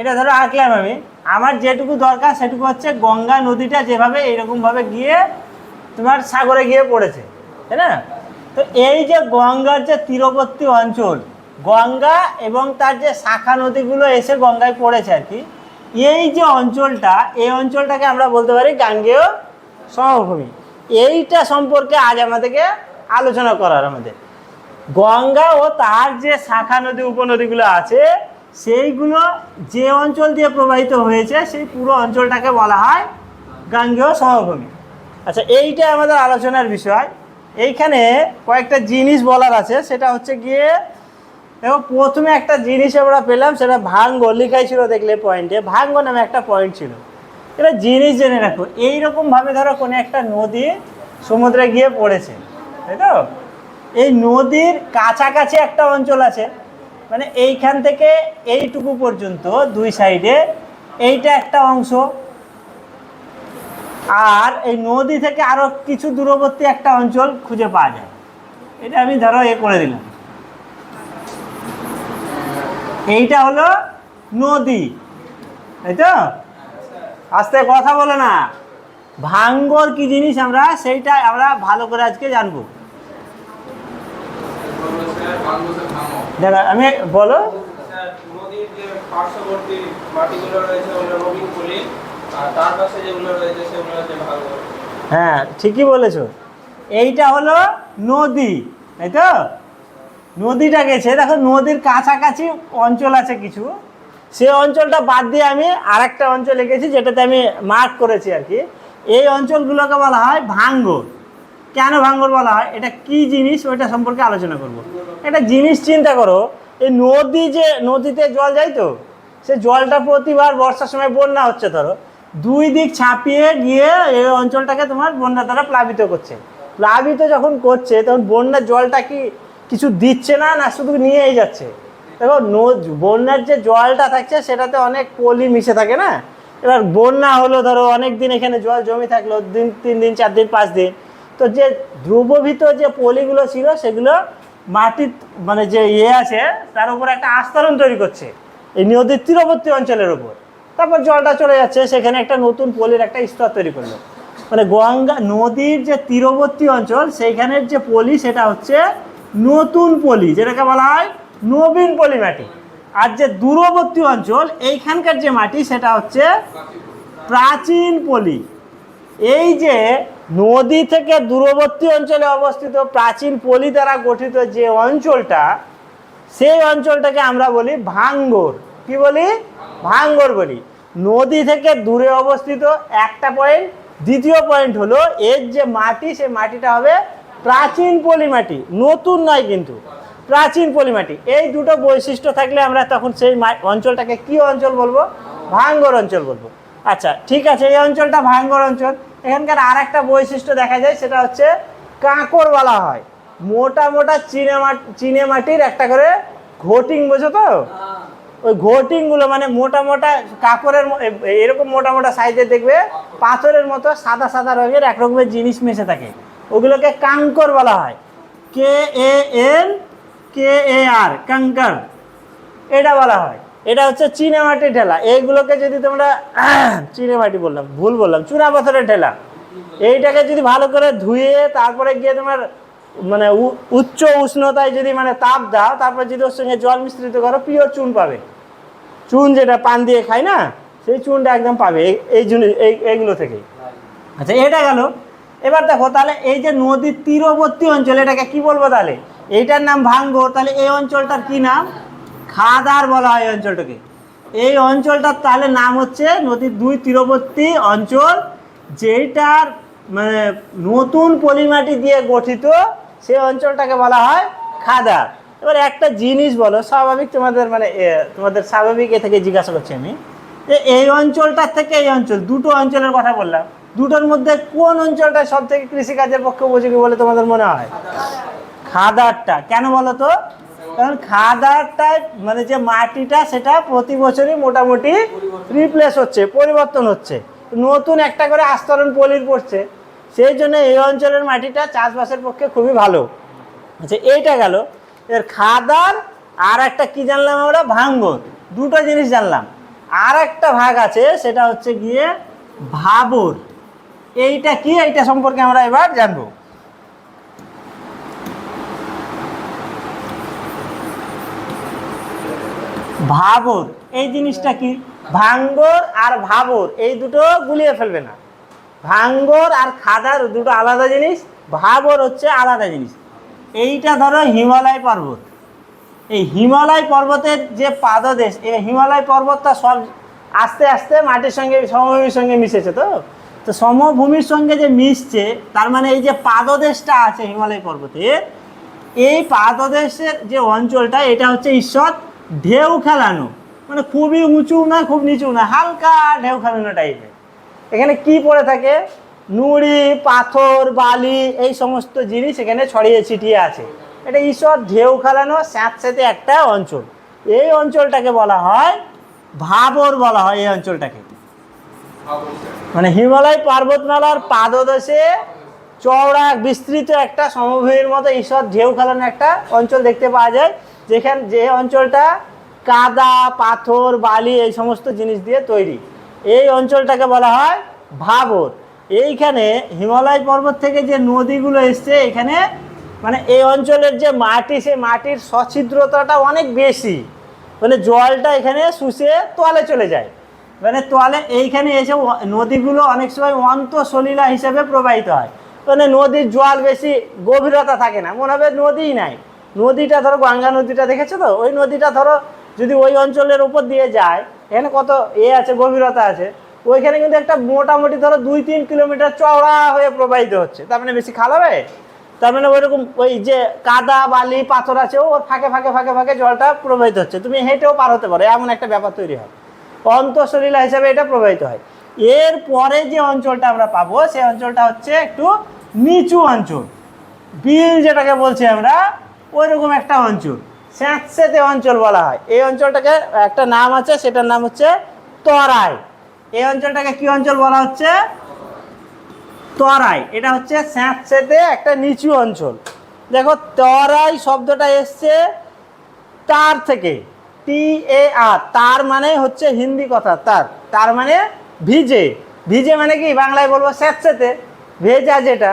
এটা ধরো আঁকলাম আমি, আমার যেটুকু দরকার সেটুকু হচ্ছে গঙ্গা নদীটা যেভাবে এইরকমভাবে গিয়ে তোমার সাগরে গিয়ে পড়েছে, তাই না? তো এই যে গঙ্গার যে তীরবর্তী অঞ্চল, গঙ্গা এবং তার যে শাখা নদীগুলো এসে গঙ্গায় পড়েছে আর কি, এই যে অঞ্চলটা, এই অঞ্চলটাকে আমরা বলতে পারি গাঙ্গেয় সমভূমি। এইটা সম্পর্কে আজ আমাদেরকে আলোচনা করার, আমাদের গঙ্গা ও তার যে শাখা নদী উপনদীগুলো আছে, সেইগুলো যে অঞ্চল দিয়ে প্রবাহিত হয়েছে, সেই পুরো অঞ্চলটাকে বলা হয় গাঙ্গেয় সমভূমি। আচ্ছা, এইটা আমাদের আলোচনার বিষয়। এইখানে কয়েকটা জিনিস বলার আছে, সেটা হচ্ছে গিয়ে দেখো, প্রথমে একটা জিনিস আমরা পেলাম, সেটা ভাঙ্গ লেখাই ছিল, দেখলে পয়েন্টে ভাঙ্গ নামে একটা পয়েন্ট ছিল। এটা জিনিস জেনে রাখো, এইরকমভাবে ধরো কোনো একটা নদী সমুদ্রে গিয়ে পড়েছে, তাই তো? এই নদীর কাছাকাছি একটা অঞ্চল আছে, মানে এইখান থেকে এইটুকু পর্যন্ত দুই সাইডে, এইটা একটা অংশ, আর এই নদী থেকে আরো কিছু দূরবর্তী একটা অঞ্চল খুঁজে পাওয়া যায়। এটা আমি ধরো করে দিলাম, এইটা হলো নদী, তাই তো? আস্তে কথা বলে না, ভাঙ্গর কি জিনিস আমরা সেইটা আমরা ভালো করে আজকে জানবো। আমি বলো, নদীর যে পার্শ্ববর্তী মাটিগুলো রয়েছে ওগুলো নবীন পলি, আর তার পাশে যেগুলো রয়েছে সেগুলো হচ্ছে ভাঙ্গর। হ্যাঁ ঠিকই বলেছো, এইটা হলো নদী, তাই তো? নদীটা গেছে, দেখো নদীর কাছাকাছি অঞ্চল আছে কিছু, সে অঞ্চলটা বাদ দিয়ে আমি আরেকটা অঞ্চল এঁকেছি যেটাতে আমি মার্ক করেছি আর কি। এই অঞ্চলগুলোকে বলা হয় ভাঙ্গর। কেন ভাঙ্গর বলা হয়, এটা কি জিনিস ওইটা সম্পর্কে আলোচনা করব। একটা জিনিস চিন্তা করো, এই নদী যে নদীতে জল যায় তো, সে জলটা প্রতিবার বর্ষার সময় বন্যা হচ্ছে, ধরো দুই দিক ছাপিয়ে গিয়ে এই অঞ্চলটাকে তোমার বন্যা দ্বারা প্লাবিত করছে। প্লাবিত যখন করছে তখন বন্যার জলটা কি কিছু দিচ্ছে না, না শুধু নিয়েই যাচ্ছে? দেখো বন্যার যে জলটা থাকছে সেটাতে অনেক পলি মিশে থাকে না। এবার বন্যা হলো, ধরো অনেক দিন এখানে জল জমে থাকলো, 3 দিন 4 দিন 5 দিন, তো যে দ্রবীভূত যে পলিগুলো ছিল সেগুলো মাটির মানে যে আছে তার উপর একটা আস্তরণ তৈরি করছে এই নদীর তীরবর্তী অঞ্চলের উপর। তারপর জলটা চলে যাচ্ছে, সেখানে একটা নতুন পলির একটা স্তর তৈরি করলো। মানে গঙ্গা নদীর যে তীরবর্তী অঞ্চল সেইখানের যে পলি সেটা হচ্ছে নতুন পলি, যেটাকে বলা হয় নবীন পলি মাটি। আর যে দূরবর্তী অঞ্চল এইখানকার যে মাটি সেটা হচ্ছে প্রাচীন পলি। এই যে নদী থেকে দূরবর্তী অঞ্চলে অবস্থিত প্রাচীন পলি দ্বারা গঠিত যে অঞ্চলটা, সেই অঞ্চলটাকে আমরা বলি ভাঙ্গর। কি বলি? ভাঙ্গর বলি। নদী থেকে দূরে অবস্থিত একটা পয়েন্ট, দ্বিতীয় পয়েন্ট হলো এর যে মাটি, সেই মাটিটা হবে প্রাচীন পলি মাটি, নতুন নয় কিন্তু প্রাচীন পলি মাটি। এই দুটো বৈশিষ্ট্য থাকলে আমরা তখন সেই অঞ্চলটাকে কি অঞ্চল বলবো? ভাঙ্গর অঞ্চল বলবো। আচ্ছা ঠিক আছে, এই অঞ্চলটা ভাঙ্গর অঞ্চল। এখানকার আর একটা বৈশিষ্ট্য দেখা যায়, সেটা হচ্ছে কাঁকর বলা হয়। মোটা মোটা চিনে মাটির একটা করে ঘটিং, বোঝো তো? ওই ঘটিংগুলো মানে মোটা মোটা কাঁকরের এরকম মোটা মোটা সাইজের, দেখবে পাথরের মতো সাদা সাদা রঙের এক রকমের জিনিস মিশে থাকে, ওগুলোকে কাঙ্কর বলা হয়। KANKAR, কাঙ্কর এটা বলা হয়। এটা হচ্ছে চিনে মাটির ঢেলা। এইগুলোকে যদি তোমরা চিনে মাটি বললাম, ভুল বললাম, চুনা পাথরের ঢেলা, এইটাকে যদি ভালো করে ধুয়ে তারপরে গিয়ে তোমার মানে উচ্চ উষ্ণতায় যদি মানে তাপ দাও, তারপর যদি ওর সঙ্গে জল মিশ্রিত করো, পিওর চুন পাবে। চুন যেটা পান দিয়ে খাই না, সেই চুনটা একদম পাবে এইগুলো থেকেই। আচ্ছা এটা গেল। এবার দেখো তাহলে এই যে নদীর তীরবর্তী অঞ্চল, এটাকে কি বলবো তাহলে? এইটার নাম ভাঙ্গর, তাহলে এই অঞ্চলটার কি নাম? খাদার বলা হয় এই অঞ্চলটাকে। এই অঞ্চলটার তাহলে নাম হচ্ছে নদীর দুই তীরবর্তী অঞ্চল, যেটার মানে নতুন পলিমাটি দিয়ে গঠিত, সেই অঞ্চলটাকে বলা হয় খাদার। এবার একটা জিনিস বলো, স্বাভাবিক তোমাদের মানে তোমাদের স্বাভাবিক এ থেকে জিজ্ঞাসা করছি আমি, যে এই অঞ্চলটার থেকে এই অঞ্চল, দুটো অঞ্চলের কথা বললাম, দুটোর মধ্যে কোন অঞ্চলটা সব থেকে কৃষিকাজের পক্ষে উপযোগী বলে তোমাদের মনে হয়? খাদারটা। কেন বলো তো? কারণ খাদারটায় মানে যে মাটিটা সেটা প্রতি বছরই মোটামুটি রিপ্লেস হচ্ছে, পরিবর্তন হচ্ছে, নতুন একটা করে আস্তরণ পলির পড়ছে, সেই জন্য এই অঞ্চলের মাটিটা চাষবাসের পক্ষে খুবই ভালো। আচ্ছা এইটা গেল। এর খাদার আর একটা কি জানলাম আমরা? ভাঙ্গর। দুটো জিনিস জানলাম। আর একটা ভাগ আছে, সেটা হচ্ছে গিয়ে ভাবর। এইটা কি, এইটা সম্পর্কে আমরা এবার জানবো। ভাবর এই জিনিসটা কি? ভাঙ্গর আর ভাবর এই দুটো গুলিয়ে ফেলবে না। ভাঙ্গর আর খাদার দুটো আলাদা জিনিস, ভাবর হচ্ছে আলাদা জিনিস। এইটা ধরো হিমালয় পর্বত। এই হিমালয় পর্বতের যে পাদদেশ, এই হিমালয় পর্বতটা সব আস্তে আস্তে মাটির সঙ্গে সমভূমির সঙ্গে মিশেছে। তো সমভূমির সঙ্গে যে মিশছে, তার মানে এই যে পাদদেশটা আছে হিমালয় পর্বতের, এই পাদদেশের যে অঞ্চলটা, এটা হচ্ছে ঈশ্বর ঢেউ খেলানো, মানে খুবই উঁচু না খুব নিচু না, হালকা ঢেউ খেলানো টাইপের। এখানে কি পড়ে থাকে? নুড়ি, পাথর, বালি, এই সমস্ত জিনিস এখানে ছড়িয়ে ছিটিয়ে আছে। এটা ঈশ্বর ঢেউ খেলানো স্যাঁতস্যাঁতে একটা অঞ্চল। এই অঞ্চলটাকে বলা হয় ভাবর বলা হয়। এই অঞ্চলটাকে মানে হিমালয় পর্বতমালার পাদদেশে চওড়া বিস্তৃত একটা সমভূমির মতো ঈশ্বর ঢেউ খেলানো একটা অঞ্চল দেখতে পাওয়া যায়, যে অঞ্চলটা কাদা, পাথর, বালি এই সমস্ত জিনিস দিয়ে তৈরি। এই অঞ্চলটাকে বলা হয় ভাবর। এইখানে হিমালয় পর্বত থেকে যে নদীগুলো এসছে, এখানে মানে এই অঞ্চলের যে মাটি, সেই মাটির সছিদ্রতাটা অনেক বেশি, মানে জলটা এখানে শুষে তলে চলে যায়। মানে তলে এইখানে এসে নদীগুলো অনেক সময় অন্তঃসলিলা হিসেবে প্রবাহিত হয়, মানে নদীর জল বেশি গভীরতা থাকে না, মনে হবে নদীই নাই। নদীটা ধরো গঙ্গা নদীটা দেখেছো তো, ওই নদীটা ধরো যদি ওই অঞ্চলের উপর দিয়ে যায়, এখানে কত আছে, গভীরতা আছে, ওইখানে কিন্তু একটা মোটামুটি ধরো 2-3 কিলোমিটার চওড়া হয়ে প্রবাহিত হচ্ছে, তার মানে বেশি খাল হবে? তার মানে ওইরকম ওই যে কাদা বালি পাথর আছে, ওর ফাঁকে ফাঁকে ফাঁকে ফাঁকে জলটা প্রবাহিত হচ্ছে, তুমি হেঁটেও পার হতে পারো, এমন একটা ব্যাপার তৈরি হয়, অন্তঃসলিলা হিসাবে এটা প্রবাহিত হয়। এর পরে যে অঞ্চলটা আমরা পাবো সেই অঞ্চলটা হচ্ছে একটু নিচু অঞ্চল, বিল যেটাকে বলছি আমরা, ওইরকম একটা অঞ্চল, স্যাঁতসেঁতে অঞ্চল বলা হয়। এই অঞ্চলটাকে একটা নাম আছে, সেটার নাম হচ্ছে তরাই। এই অঞ্চলটাকে কি অঞ্চল বলা হচ্ছে? তরাই। এটা হচ্ছে স্যাঁতসেঁতে একটা নিচু অঞ্চল। দেখো তরাই শব্দটা এসছে তার থেকে, TAR, তার মানে হচ্ছে হিন্দি কথা তার, তার মানে ভিজে, ভিজে মানে কি বাংলায় বলবো স্যাঁতসেঁতে, ভেজা যেটা,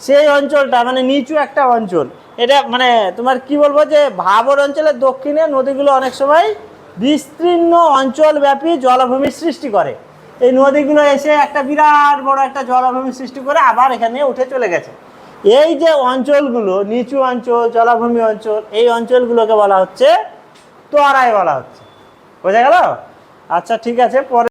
সেই অঞ্চলটা মানে নিচু একটা অঞ্চল। এটা মানে তোমার কি বলবো যে ভাবর অঞ্চলের দক্ষিণে নদীগুলো অনেক সময় বিস্তীর্ণ অঞ্চলব্যাপী জলাভূমির সৃষ্টি করে। এই নদীগুলো এসে একটা বিরাট বড় একটা জলাভূমি সৃষ্টি করে আবার এখানে উঠে চলে গেছে। এই যে অঞ্চলগুলো নিচু অঞ্চল, জলাভূমি অঞ্চল, এই অঞ্চলগুলোকে বলা হচ্ছে তরাই বলা হচ্ছে। বোঝা গেল? আচ্ছা ঠিক আছে, পরে